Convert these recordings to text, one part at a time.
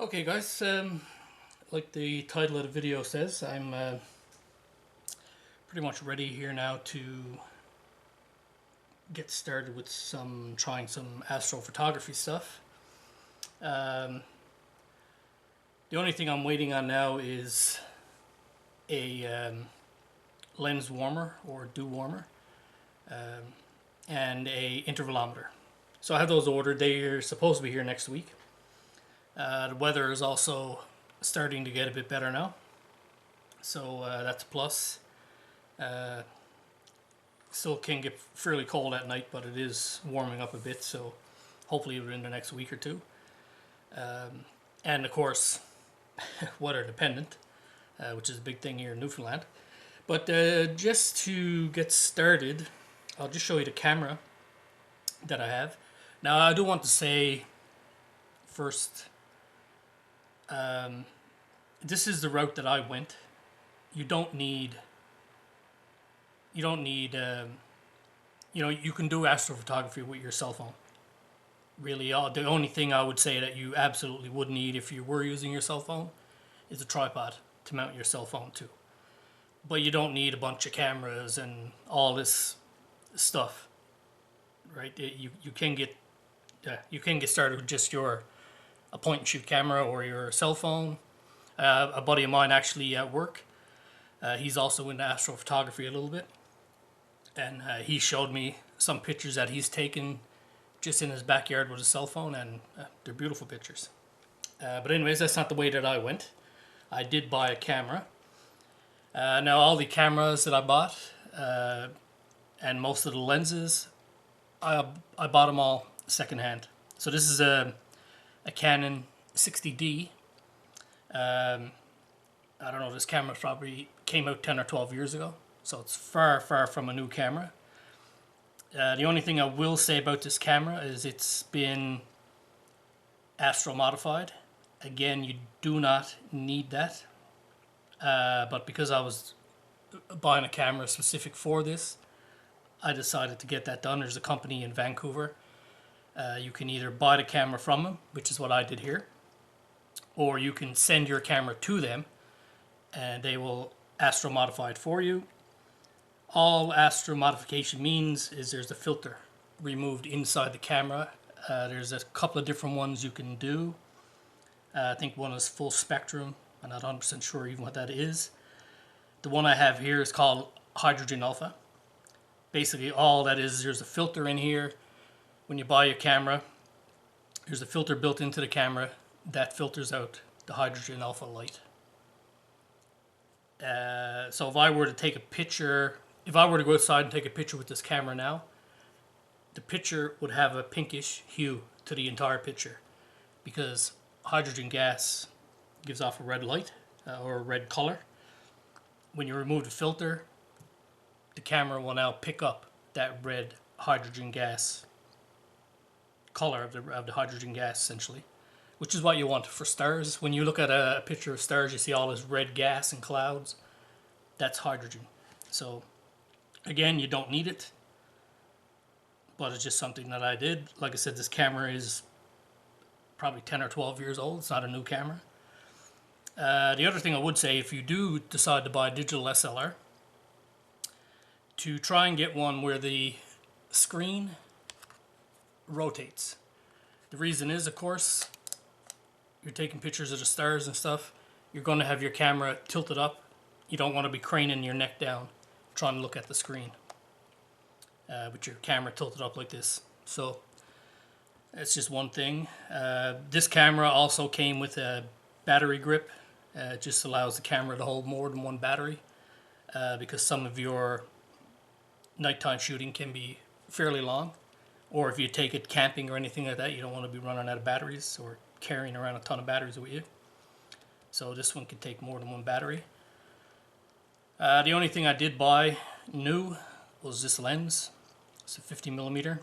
Okay guys, like the title of the video says, I'm pretty much ready here now to get started with trying some astrophotography stuff. Um, the only thing I'm waiting on now is a lens warmer or dew warmer and a intervalometer. So I have those ordered. They are supposed to be here next week. The weather is also starting to get a bit better now, so that's a plus. Still can get fairly cold at night, but it is warming up a bit, so hopefully within the next week or two. And of course, weather dependent, which is a big thing here in Newfoundland. But just to get started, I'll just show you the camera that I have. Now I do want to say first, this is the route that I went. You don't need, you can do astrophotography with your cell phone. Really, the only thing I would say that you absolutely would need if you were using your cell phone is a tripod to mount your cell phone to. But you don't need a bunch of cameras and all this stuff, right? You can get started with just a point and shoot camera or your cell phone. A buddy of mine actually at work, he's also into astrophotography a little bit, and he showed me some pictures that he's taken just in his backyard with his cell phone, and they're beautiful pictures. But anyways, that's not the way that I went. I did buy a camera. Now all the cameras that I bought and most of the lenses, I bought them all secondhand. So this is a Canon 60D. I don't know, this camera probably came out 10 or 12 years ago, so it's far, far from a new camera. The only thing I will say about this camera is it's been astro modified. Again, you do not need that, but because I was buying a camera specific for this, I decided to get that done. There's a company in Vancouver. You can either buy the camera from them, which is what I did here, or you can send your camera to them and they will astro modify it for you. All astro modification means is there's a filter removed inside the camera. There's a couple of different ones you can do. I think one is full spectrum. I'm not 100% sure even what that is. The one I have here is called hydrogen alpha. Basically all that is, there's a filter in here. When you buy your camera, there's a filter built into the camera that filters out the hydrogen alpha light. So if I were to take a picture, if I were to go outside and take a picture with this camera now, the picture would have a pinkish hue to the entire picture because hydrogen gas gives off a red light or a red color. When you remove the filter, the camera will now pick up that red hydrogen gas color of the hydrogen gas, essentially, which is what you want for stars. When you look at a picture of stars, you see all this red gas and clouds. That's hydrogen. So again, you don't need it, but it's just something that I did. Like I said, this camera is probably 10 or 12 years old. It's not a new camera. The other thing I would say, if you do decide to buy a digital SLR, to try and get one where the screen rotates. The reason is, of course, you're taking pictures of the stars and stuff, you're going to have your camera tilted up. You don't want to be craning your neck down trying to look at the screen with your camera tilted up like this. So that's just one thing. This camera also came with a battery grip. It just allows the camera to hold more than one battery because some of your nighttime shooting can be fairly long, or if you take it camping or anything like that, you don't want to be running out of batteries or carrying around a ton of batteries with you. So this one can take more than one battery. The only thing I did buy new was this lens. It's a 50mm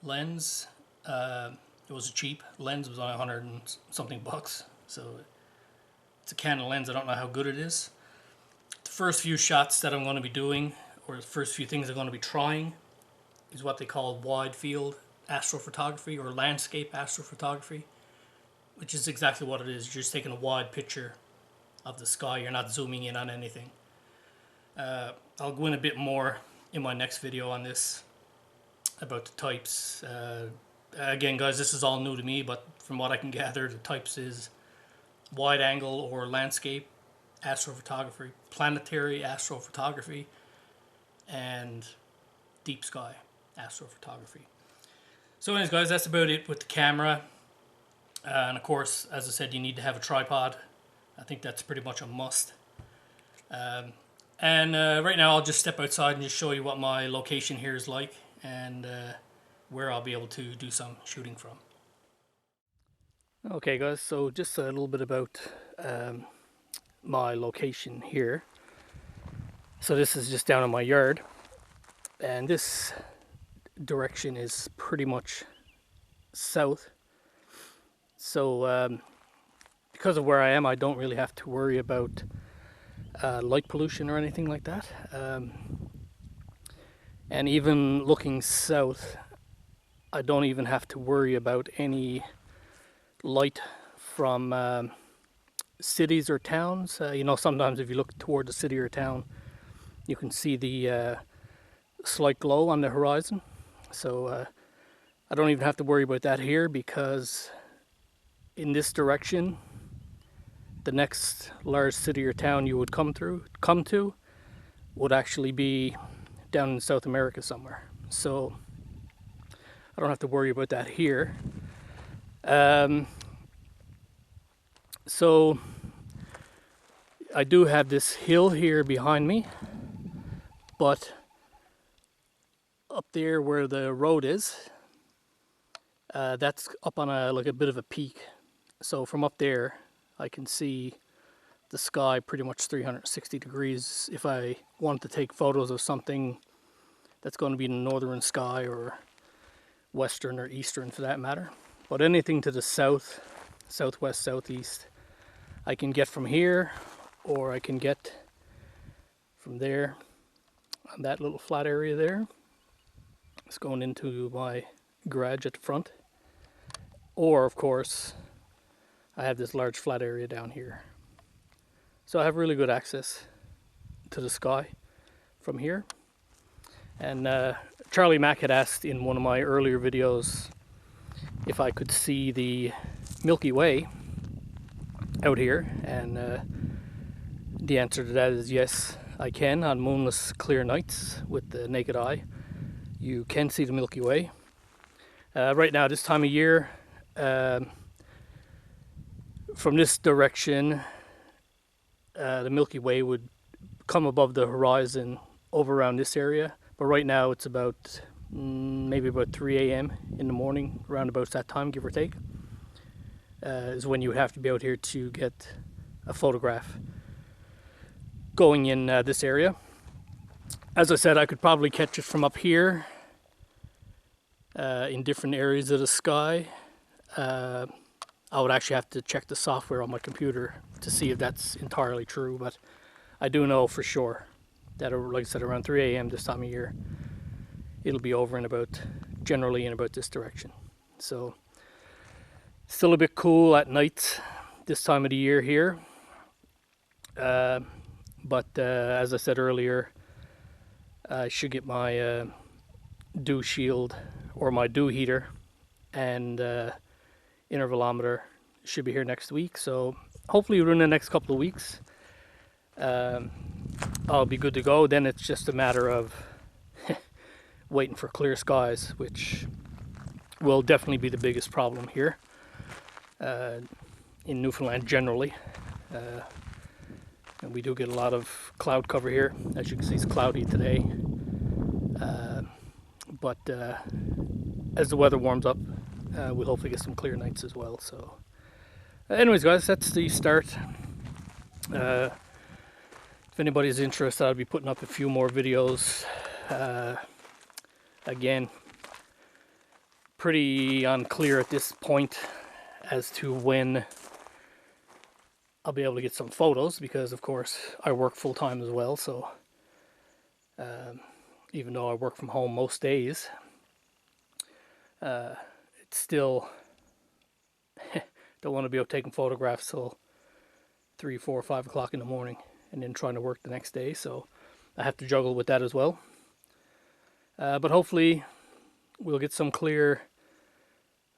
lens. It was a cheap lens. It was only 100 and something bucks. So it's a Canon lens. I don't know how good it is. The first few shots that I'm going to be doing, or the first few things I'm going to be trying, is what they call wide field astrophotography or landscape astrophotography. which is exactly what it is. You're just taking a wide picture of the sky. You're not zooming in on anything. I'll go in a bit more in my next video on this about the types. Again, guys, this is all new to me, but from what I can gather, the types is wide angle or landscape astrophotography, planetary astrophotography, and deep sky astrophotography. So anyways, guys, that's about it with the camera. And of course, as I said, you need to have a tripod. I think that's pretty much a must. Right now I'll just step outside and just show you what my location here is like, and where I'll be able to do some shooting from. Okay guys, so just a little bit about my location here. So this is just down in my yard, and this direction is pretty much south. So because of where I am, I don't really have to worry about light pollution or anything like that. And even looking south, I don't even have to worry about any light from cities or towns. You know, sometimes if you look toward the city or town, you can see the slight glow on the horizon. So I don't even have to worry about that here, because in this direction, the next large city or town you would come to would actually be down in South America somewhere. So I don't have to worry about that here. So I do have this hill here behind me, but up there where the road is, that's up on like a bit of a peak. So from up there, I can see the sky pretty much 360 degrees. If I wanted to take photos of something that's going to be in the northern sky, or western or eastern for that matter. But anything to the south, southwest, southeast, I can get from here, or I can get from there on that little flat area there. It's going into my garage at the front. Or of course, I have this large flat area down here. So I have really good access to the sky from here. And Charlie Mack had asked in one of my earlier videos if I could see the Milky Way out here, and the answer to that is yes, I can. On moonless clear nights with the naked eye, you can see the Milky Way. Right now, this time of year, from this direction, the Milky Way would come above the horizon over around this area. But right now it's about maybe about 3 a.m. in the morning, around about that time, give or take, is when you would have to be out here to get a photograph going in this area. As I said, I could probably catch it from up here in different areas of the sky. I would actually have to check the software on my computer to see if that's entirely true, but I do know for sure that, like I said, around 3 a.m. this time of year, it'll be over and about, generally in about this direction. So still a bit cool at night this time of the year here. But as I said earlier, I should get my dew shield or my dew heater and intervalometer should be here next week. So hopefully within the next couple of weeks, I'll be good to go. Then it's just a matter of waiting for clear skies, which will definitely be the biggest problem here in Newfoundland generally. And we do get a lot of cloud cover here. As you can see, it's cloudy today. But as the weather warms up, we'll hopefully get some clear nights as well. So anyways, guys, that's the start. If anybody's interested, I'll be putting up a few more videos. Again, pretty unclear at this point as to when I'll be able to get some photos, because of course I work full-time as well. So even though I work from home most days, it's still Don't want to be up taking photographs till 3, 4, 5 o'clock in the morning and then trying to work the next day. So I have to juggle with that as well. But hopefully we'll get some clear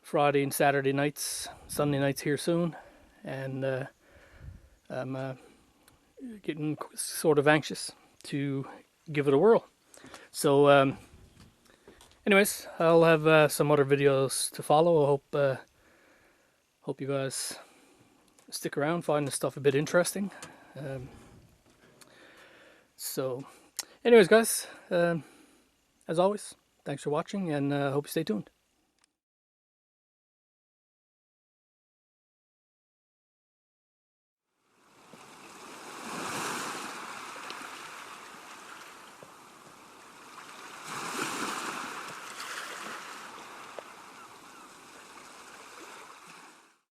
Friday and Saturday nights, Sunday nights here soon. And I'm getting sort of anxious to give it a whirl. So anyways, I'll have some other videos to follow. I hope you guys stick around, find this stuff a bit interesting. So anyways, guys, as always, thanks for watching, and hope you stay tuned.